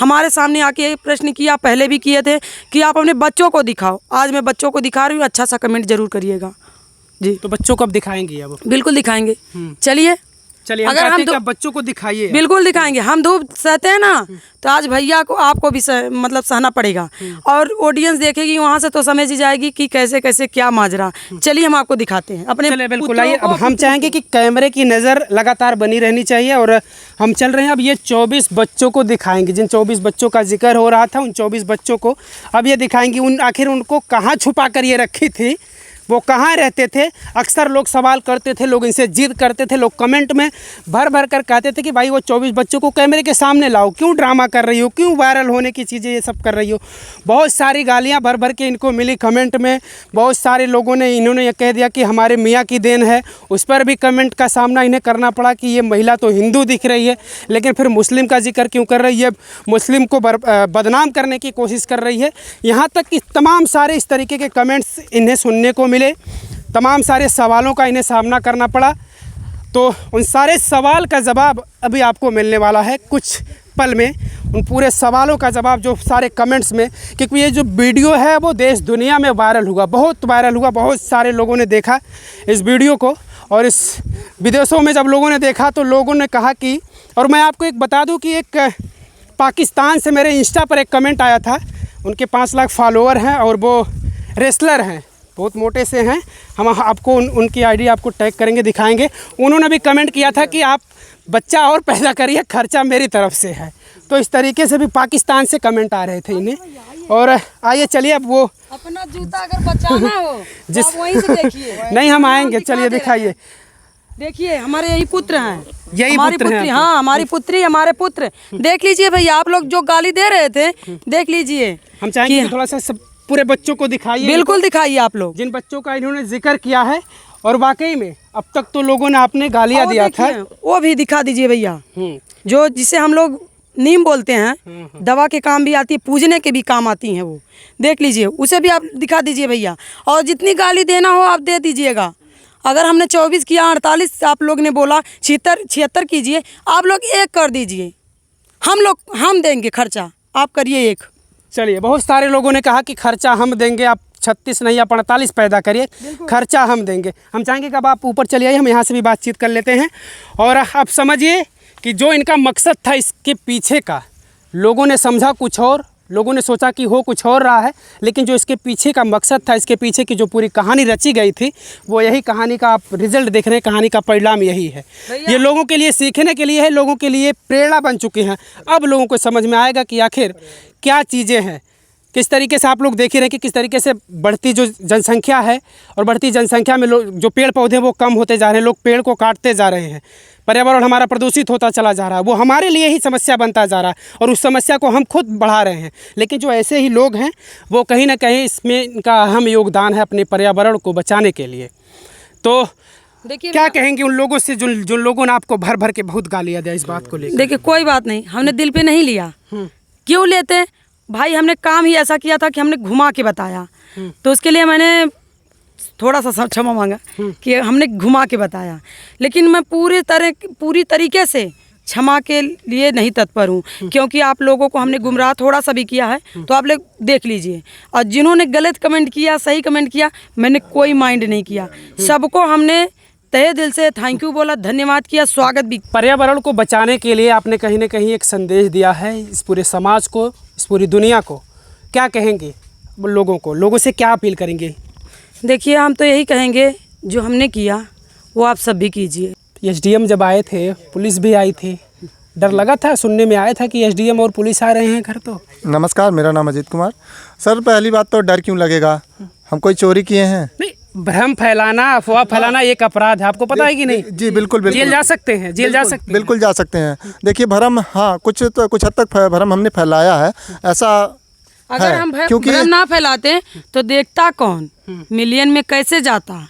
हमारे सामने आके ये प्रश्न किया, पहले भी किए थे कि आप अपने बच्चों को दिखाओ। आज मैं बच्चों को दिखा रही हूँ, अच्छा सा कमेंट जरूर करिएगा जी। तो बच्चों को अब दिखाएंगे? अब बिल्कुल दिखाएंगे। चलिए अगर हम बच्चों को दिखाइए। बिल्कुल दिखाएंगे। हम धूप सहते हैं ना, तो आज भैया को आपको भी मतलब सहना पड़ेगा, और ऑडियंस देखेगी वहाँ से तो समझ ही जाएगी कि कैसे कैसे क्या माजरा। चलिए हम आपको दिखाते हैं अपने। बिल्कुल आइए। अब हम चाहेंगे कि कैमरे की नज़र लगातार बनी रहनी चाहिए, और हम चल रहे हैं। अब ये 24 बच्चों को दिखाएंगे, जिन 24 बच्चों का जिक्र हो रहा था, उन 24 बच्चों को अब ये दिखाएंगे। आखिर उनको कहाँ छुपा कर ये रखी थी, वो कहाँ रहते थे। अक्सर लोग सवाल करते थे, लोग इनसे जिद करते थे, लोग कमेंट में भर भर कर कहते थे कि भाई वो 24 बच्चों को कैमरे के सामने लाओ, क्यों ड्रामा कर रही हो, क्यों वायरल होने की चीज़ें ये सब कर रही हो। बहुत सारी गालियाँ भर भर के इनको मिली कमेंट में। बहुत सारे लोगों ने इन्होंने ये कह दिया कि हमारे मियाँ की देन है, उस पर भी कमेंट का सामना इन्हें करना पड़ा कि ये महिला तो हिंदू दिख रही है, लेकिन फिर मुस्लिम का जिक्र क्यों कर रही है, मुस्लिम को बदनाम करने की कोशिश कर रही है। यहाँ तक कि तमाम सारे इस तरीके के कमेंट्स इन्हें सुनने को मिले, तमाम सारे सवालों का इन्हें सामना करना पड़ा। तो उन सारे सवाल का जवाब अभी आपको मिलने वाला है कुछ पल में। उन पूरे सवालों का जवाब जो सारे कमेंट्स में, क्योंकि ये जो वीडियो है वो देश दुनिया में वायरल हुआ, बहुत वायरल हुआ। बहुत सारे लोगों ने देखा इस वीडियो को, और इस विदेशों में जब लोगों ने देखा तो लोगों ने कहा कि, और मैं आपको एक बता दूं कि एक पाकिस्तान से मेरे इंस्टा पर एक कमेंट आया था। उनके 5 लाख फॉलोअर हैं और वो रेसलर हैं, बहुत मोटे से हैं। हम आपको उनकी आईडी आपको टैग करेंगे, दिखाएंगे। उन्होंने भी कमेंट किया था कि आप बच्चा और पैदा करिए, खर्चा मेरी तरफ से है। तो इस तरीके से भी पाकिस्तान से कमेंट आ रहे थे इन्हें। और आइए चलिए, अब वो अपना जूता अगर बचाना हो जिस तो वहीं से देखिए। नहीं, हम आएंगे, चलिए दिखाइए। देखिए हमारे यही पुत्र हैं, यही पुत्र हैं। हाँ, हमारी पुत्री, हमारे पुत्र। देख लीजिए भैया, आप लोग जो गाली दे रहे थे, देख लीजिए। हम चाहेंगे कि थोड़ा सा सब पूरे बच्चों को दिखाइए। बिल्कुल दिखाइए आप लोग, जिन बच्चों का इन्होंने जिक्र किया है। और वाकई में अब तक तो लोगों ने आपने गालियाँ दिया था, वो भी दिखा दीजिए भैया। जो जिसे हम लोग नीम बोलते हैं, दवा के काम भी आती है, पूजने के भी काम आती हैं वो। देख लीजिए, उसे भी आप दिखा दीजिए भैया। और जितनी गाली देना हो आप दे दीजिएगा। अगर हमने 24 किया, 48 आप लोग ने बोला, 76 कीजिए, आप लोग 1 कर दीजिए। हम देंगे खर्चा, आप करिए 1। चलिए, बहुत सारे लोगों ने कहा कि खर्चा हम देंगे, आप 36 नहीं या 45 पैदा करिए, खर्चा हम देंगे। हम चाहेंगे कि अब आप ऊपर चलिए आइए, हम यहाँ से भी बातचीत कर लेते हैं। और आप समझिए कि जो इनका मकसद था इसके पीछे का, लोगों ने समझा कुछ और, लोगों ने सोचा कि हो कुछ और रहा है, लेकिन जो इसके पीछे का मकसद था, इसके पीछे की जो पूरी कहानी रची गई थी, वो यही कहानी का आप रिजल्ट देख रहे हैं। कहानी का परिणाम यही है। ये लोगों के लिए सीखने के लिए है, लोगों के लिए प्रेरणा बन चुके हैं। अब लोगों को समझ में आएगा कि आखिर क्या चीज़ें हैं। किस तरीके से आप लोग देख ही रहे हैं कि किस तरीके से बढ़ती जो जनसंख्या है, और बढ़ती जनसंख्या में जो पेड़ पौधे वो कम होते जा रहे हैं, लोग पेड़ को काटते जा रहे हैं, पर्यावरण हमारा प्रदूषित होता चला जा रहा है। वो हमारे लिए ही समस्या बनता जा रहा है, और उस समस्या को हम खुद बढ़ा रहे हैं। लेकिन जो ऐसे ही लोग हैं, वो कहीं ना कहीं इसमें इनका अहम योगदान है अपने पर्यावरण को बचाने के लिए। तो देखिए, क्या कहेंगे उन लोगों से जो लोगों ने आपको भर भर के बहुत गालियाँ दिया इस बात को लेकर? देखिए, कोई बात नहीं, हमने दिल पे नहीं लिया। क्यों लेते भाई, हमने काम ही ऐसा किया था कि हमने घुमा के बताया। तो उसके लिए मैंने थोड़ा सा क्षमा मांगा कि हमने घुमा के बताया। लेकिन मैं पूरी तरीके से क्षमा के लिए नहीं तत्पर हूँ, क्योंकि आप लोगों को हमने गुमराह थोड़ा सा भी किया है, तो आप लोग देख लीजिए। और जिन्होंने गलत कमेंट किया, सही कमेंट किया, मैंने कोई माइंड नहीं किया। सबको हमने तहे दिल से थैंक यू बोला, धन्यवाद किया, स्वागत भी। पर्यावरण को बचाने के लिए आपने कहीं ना कहीं एक संदेश दिया है इस पूरे समाज को, इस पूरी दुनिया को। क्या कहेंगे लोगों को, लोगों से क्या अपील करेंगे? देखिए, हम तो यही कहेंगे, जो हमने किया वो आप सब भी कीजिए। एसडीएम जब आए थे, पुलिस भी आई थी, डर लगा था? सुनने में आया था कि एसडीएम और पुलिस आ रहे हैं घर। तो नमस्कार, मेरा नाम अजीत कुमार। सर, पहली बात तो डर क्यों लगेगा, हम कोई चोरी किए हैं? नहीं, भ्रम फैलाना, अफवाह फैलाना एक अपराध है, आपको पता है कि नहीं? जी बिल्कुल बिल्कुल। जेल जा सकते हैं, जेल जा सकते हैं। बिल्कुल जा सकते हैं। देखिए, भ्रम, हाँ, कुछ हद तक भ्रम हमने फैलाया है, ऐसा अगर है, हम क्योंकि भ्रम ना फैलाते तो देखता कौन, मिलियन में कैसे जाता।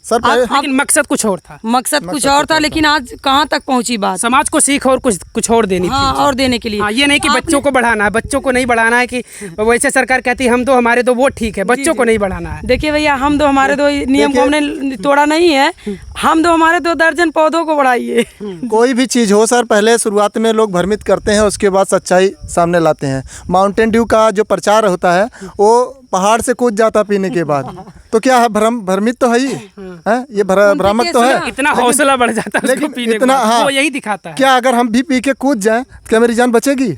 सर पहले लेकिन मकसद कुछ और था, मकसद कुछ और था, लेकिन आज कहाँ तक पहुँची बात। समाज को सीख और कुछ और देनी हाँ, थी। और देने के लिए। हाँ, ये नहीं कि बच्चों को बढ़ाना है, बच्चों को नहीं बढ़ाना है कि वैसे सरकार कहती है हम दो हमारे दो, वो ठीक है, बच्चों को नहीं बढ़ाना है। देखिए भैया, हम दो हमारे दो नियम को हमने तोड़ा नहीं है, हम दो हमारे 2 दर्जन पौधों को बढ़ाइए। कोई भी चीज़ हो सर, पहले शुरुआत में लोग भ्रमित करते हैं, उसके बाद सच्चाई सामने लाते हैं। माउंटेन ड्यू का जो प्रचार होता है वो पहाड़ से कूद जाता पीने के बाद, तो क्या है, भ्रमित तो है ही है, ये भ्रामक तो है। इतना हौसला बढ़ जाता है उसको पीने इतना, के बाद, हाँ, वो यही दिखाता है। क्या अगर हम भी पी के कूद जाएं तो क्या मेरी जान बचेगी?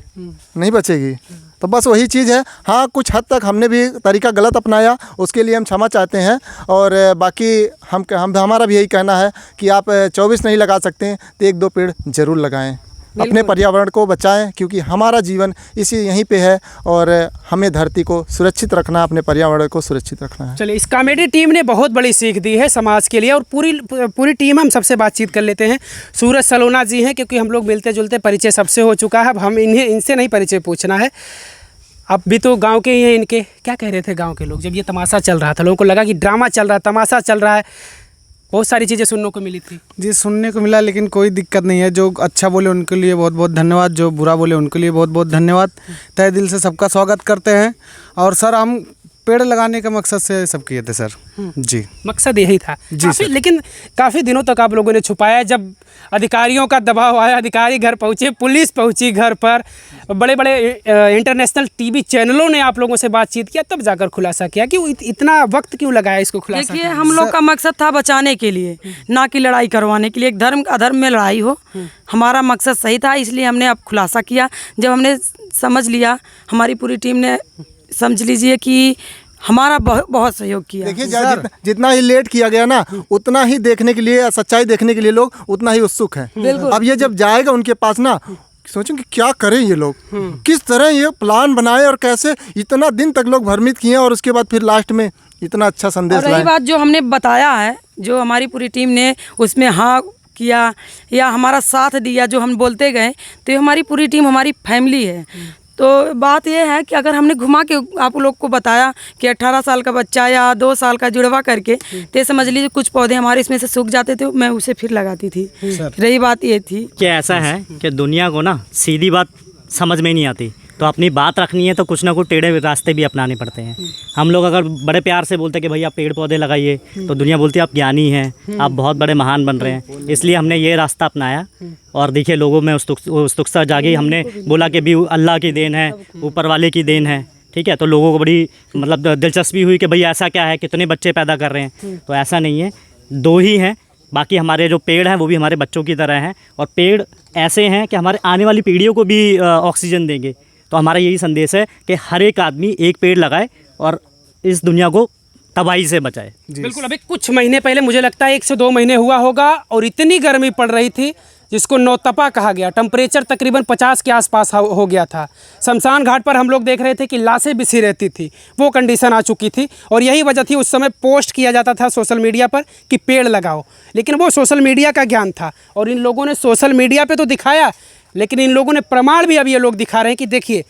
नहीं बचेगी। तो बस वही चीज़ है। हाँ, कुछ हद तक हमने भी तरीका गलत अपनाया, उसके लिए हम क्षमा चाहते हैं। और बाकी हम हमारा भी यही कहना है कि आप 24 नहीं लगा सकते हैं तो 1-2 पेड़ ज़रूर लगाएं, अपने पर्यावरण को बचाएं, क्योंकि हमारा जीवन इसी यहीं पे है और हमें धरती को सुरक्षित रखना, अपने पर्यावरण को सुरक्षित रखना है। चलिए, इस कॉमेडी टीम ने बहुत बड़ी सीख दी है समाज के लिए, और पूरी टीम हम सबसे बातचीत कर लेते हैं। सूरज सलोना जी हैं, क्योंकि हम लोग मिलते जुलते परिचय सबसे हो चुका है, अब हम इनसे नहीं परिचय पूछना है। अब भी तो गांव के ही हैं इनके, क्या कह रहे थे गांव के लोग जब ये तमाशा चल रहा था? लोगों को लगा कि ड्रामा चल रहा है, तमाशा चल रहा है, बहुत सारी चीज़ें सुनने को मिली थी। जी, सुनने को मिला, लेकिन कोई दिक्कत नहीं है। जो अच्छा बोले उनके लिए बहुत बहुत धन्यवाद, जो बुरा बोले उनके लिए बहुत बहुत धन्यवाद। तहे दिल से सबका स्वागत करते हैं। और सर, हम पेड़ लगाने का मकसद से सब किए थे सर। जी, मकसद यही था जी सर। लेकिन काफ़ी दिनों तक आप लोगों ने छुपाया, जब अधिकारियों का दबाव आया, अधिकारी घर पहुँचे, पुलिस पहुँची घर पर, बड़े बड़े इंटरनेशनल टीवी चैनलों ने आप लोगों से बातचीत किया, तब जाकर खुलासा किया कि इतना वक्त क्यों लगाया इसको खुलासा? देखिए, हम लोग का मकसद था बचाने के लिए, ना कि लड़ाई करवाने के लिए। एक धर्म अधर्म में लड़ाई हो, हमारा मकसद सही था, इसलिए हमने अब खुलासा किया। जब हमने समझ लिया, हमारी पूरी टीम ने समझ लीजिए कि हमारा बहुत सहयोग किया। देखिए, जितना ही लेट किया गया ना, उतना ही देखने के लिए, सच्चाई देखने के लिए लोग उतना ही उत्सुक हैं। अब ये जब जाएगा उनके पास ना, सोचेंगे क्या करें ये लोग, किस तरह ये प्लान बनाए और कैसे इतना दिन तक लोग भ्रमित किए और उसके बाद फिर लास्ट में इतना अच्छा संदेश लाए। रही बात जो हमने बताया है, जो हमारी पूरी टीम ने उसमें हाँ किया या हमारा साथ दिया, जो हम बोलते गए, तो ये हमारी पूरी टीम हमारी फैमिली है। तो बात यह है कि अगर हमने घुमा के आप लोग को बताया कि 18 साल का बच्चा या 2 साल का जुड़वा करके, तो समझ लीजिए कुछ पौधे हमारे इसमें से सूख जाते थे, मैं उसे फिर लगाती थी। रही बात ये थी कि ऐसा है कि दुनिया को ना सीधी बात समझ में नहीं आती, तो अपनी बात रखनी है तो कुछ ना कुछ टेढ़े रास्ते भी अपनाने पड़ते हैं। हम लोग अगर बड़े प्यार से बोलते हैं कि भैया पेड़ पौधे लगाइए, तो दुनिया बोलती है आप ज्ञानी हैं, आप बहुत बड़े महान बन रहे हैं। इसलिए हमने ये रास्ता अपनाया और देखिए लोगों में उत्सुकता जागी। हमने बोला कि भी अल्लाह की देन है, ऊपर वाले की देन है, ठीक है। तो लोगों को बड़ी मतलब दिलचस्पी हुई कि भाई ऐसा क्या है, कितने बच्चे पैदा कर रहे हैं। तो ऐसा नहीं है, 2 ही हैं, बाकी हमारे जो पेड़ हैं वो भी हमारे बच्चों की तरह हैं, और पेड़ ऐसे हैं कि हमारे आने वाली पीढ़ियों को भी ऑक्सीजन देंगे। तो हमारा यही संदेश है कि हर एक आदमी एक पेड़ लगाए और इस दुनिया को तबाही से बचाए। बिल्कुल। अभी कुछ महीने पहले, मुझे लगता है 1 से 2 महीने हुआ होगा, और इतनी गर्मी पड़ रही थी जिसको नौतपा कहा गया। टेम्परेचर तकरीबन 50 के आसपास हो गया था। शमशान घाट पर हम लोग देख रहे थे कि लाशें बिछी रहती थी, वो कंडीशन आ चुकी थी। और यही वजह थी, उस समय पोस्ट किया जाता था सोशल मीडिया पर कि पेड़ लगाओ, लेकिन वो सोशल मीडिया का ज्ञान था। और इन लोगों ने सोशल मीडिया पे तो दिखाया, लेकिन इन लोगों ने प्रमाण भी अब ये लोग दिखा रहे हैं कि देखिए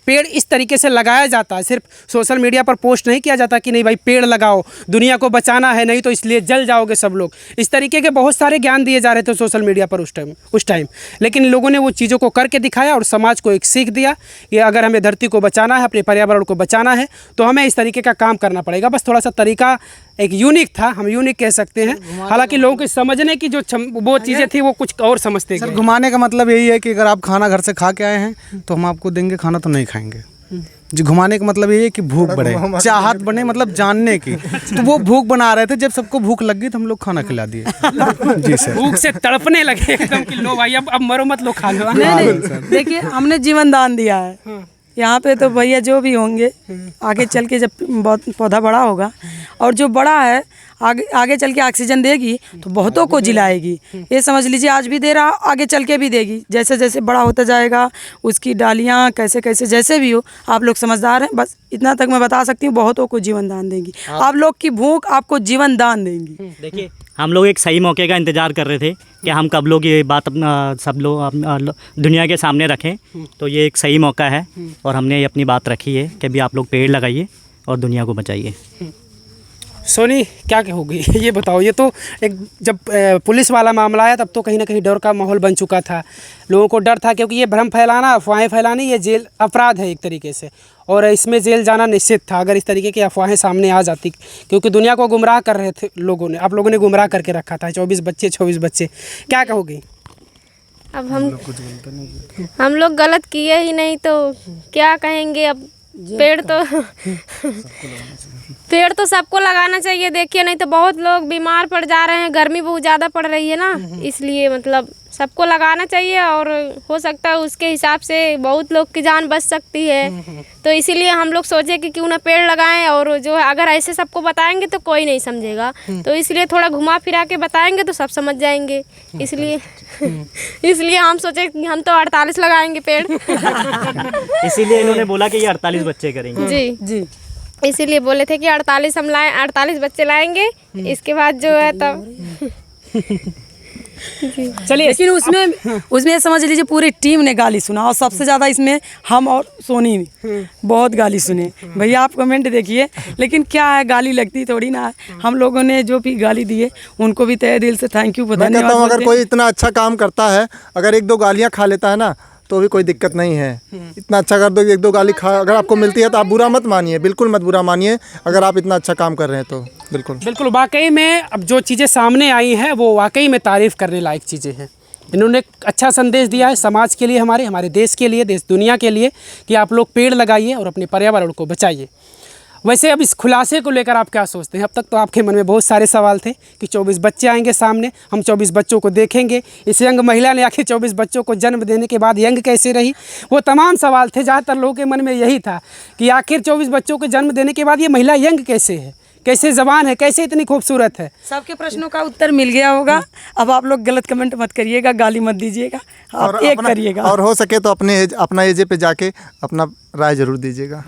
पेड़ इस तरीके से लगाया जाता है। सिर्फ सोशल मीडिया पर पोस्ट नहीं किया जाता कि नहीं भाई पेड़ लगाओ, दुनिया को बचाना है, नहीं तो इसलिए जल जाओगे सब लोग। इस तरीके के बहुत सारे ज्ञान दिए जा रहे थे सोशल मीडिया पर उस टाइम, लेकिन लोगों ने वो चीज़ों को करके दिखाया और समाज को एक सीख दिया कि अगर हमें धरती को बचाना है, अपने पर्यावरण को बचाना है, तो हमें इस तरीके का काम करना पड़ेगा। बस थोड़ा सा तरीका एक यूनिक था, हम यूनिक कह सकते हैं। हालांकि लोगों के समझने की जो वो चीज़ें थी वो कुछ और समझते सर, घुमाने का मतलब यही है कि अगर आप खाना घर से खा के आए हैं तो हम आपको देंगे, खाना तो नहीं खाएंगे जी। घुमाने का मतलब यही है कि भूख बढ़े, चाहत बने, मतलब जानने की। तो वो भूख बना रहे थे, जब सबको भूख लग गई तो हम लोग खाना खिला दिए जी सर। भूख से तड़पने लगे एकदम कि लो भाई अब मरो मत, लो खा लो। नहीं, देखिए हमने जीवन दान दिया है यहाँ पे, तो भैया जो भी होंगे आगे चल के जब बहुत पौधा बड़ा होगा, और जो बड़ा है आगे चल के ऑक्सीजन देगी तो बहुतों को जिलाएगी। ये समझ लीजिए आज भी दे रहा, आगे चल के भी देगी। जैसे जैसे बड़ा होता जाएगा उसकी डालियाँ कैसे कैसे जैसे भी हो, आप लोग समझदार हैं, बस इतना तक मैं बता सकती हूँ, बहुतों को जीवन दान देंगी। आप लोग की भूख आपको जीवन दान देंगी। देखिए हम लोग एक सही मौके का इंतज़ार कर रहे थे कि हम कब लोग ये बात अपना सब लोग दुनिया के सामने रखें, तो ये एक सही मौका है और हमने ये अपनी बात रखी है कि भी आप लोग पेड़ लगाइए और दुनिया को बचाइए। सोनी क्या होगी ये बताओ। ये तो एक जब पुलिस वाला मामला आया तब तो कहीं ना कहीं डर का माहौल बन चुका था, लोगों को डर था, क्योंकि ये भ्रम फैलाना, अफवाहें फैलानी, ये जेल अपराध है एक तरीके से, और इसमें जेल जाना निश्चित था अगर इस तरीके की अफवाहें सामने आ जाती, क्योंकि दुनिया को गुमराह कर रहे थे लोगों ने, आप लोगों ने गुमराह करके रखा था। 24 बच्चे, क्या कहोगी? अब हम लोग गलत किए ही नहीं तो क्या कहेंगे। अब पेड़ तो सबको लगाना चाहिए। देखिए नहीं तो बहुत लोग बीमार पड़ जा रहे हैं, गर्मी बहुत ज़्यादा पड़ रही है ना, इसलिए मतलब सबको लगाना चाहिए, और हो सकता है उसके हिसाब से बहुत लोग की जान बच सकती है। तो इसीलिए हम लोग सोचे कि क्यों ना पेड़ लगाएं, और जो है अगर ऐसे सबको बताएंगे तो कोई नहीं समझेगा, तो इसलिए थोड़ा घुमा फिरा के बताएंगे तो सब समझ जाएंगे। इसलिए हम सोचे कि हम तो 48 लगाएंगे पेड़। इसीलिए इन्होंने बोला कि ये 48 बच्चे करेंगे। जी इसीलिए बोले थे कि 48 हम लाएं, 48 बच्चे लाएंगे, इसके बाद जो है तब चलिए, लेकिन उसमें समझ लीजिए पूरी टीम ने गाली सुना, और सबसे ज़्यादा इसमें हम और सोनी ने बहुत गाली सुने। भैया आप कमेंट देखिए, लेकिन क्या है, गाली लगती थोड़ी ना है। हम लोगों ने जो भी गाली दी है उनको भी तहे दिल से थैंक यू, मैं कहता हूँ अगर कोई इतना अच्छा काम करता है, अगर 1-2 गालियाँ खा लेता है ना तो भी कोई दिक्कत नहीं है। इतना अच्छा कर दो, 1-2 गाली खा अगर आपको मिलती है तो आप बुरा मत मानिए, बिल्कुल मत बुरा मानिए, अगर आप इतना अच्छा काम कर रहे हैं तो बिल्कुल। वाकई में अब जो चीज़ें सामने आई हैं वो वाकई में तारीफ़ करने लायक चीज़ें हैं। इन्होंने एक अच्छा संदेश दिया है समाज के लिए, हमारे देश के लिए, देश दुनिया के लिए, कि आप लोग पेड़ लगाइए और अपने पर्यावरण को बचाइए। वैसे अब इस खुलासे को लेकर आप क्या सोचते हैं? अब तक तो आपके मन में बहुत सारे सवाल थे कि 24 बच्चे आएंगे सामने, हम 24 बच्चों को देखेंगे, इस यंग महिला ने आखिर 24 बच्चों को जन्म देने के बाद यंग कैसे रही, वो तमाम सवाल थे। ज़्यादातर लोगों के मन में यही था कि आखिर 24 बच्चों को जन्म देने के बाद ये महिला यंग कैसे है, कैसे जवान है, कैसे इतनी खूबसूरत है। सबके प्रश्नों का उत्तर मिल गया होगा। अब आप लोग गलत कमेंट मत करिएगा, गाली मत दीजिएगा, आप एक करिएगा, और हो सके तो अपना एजे पे जाके अपना राय जरूर दीजिएगा।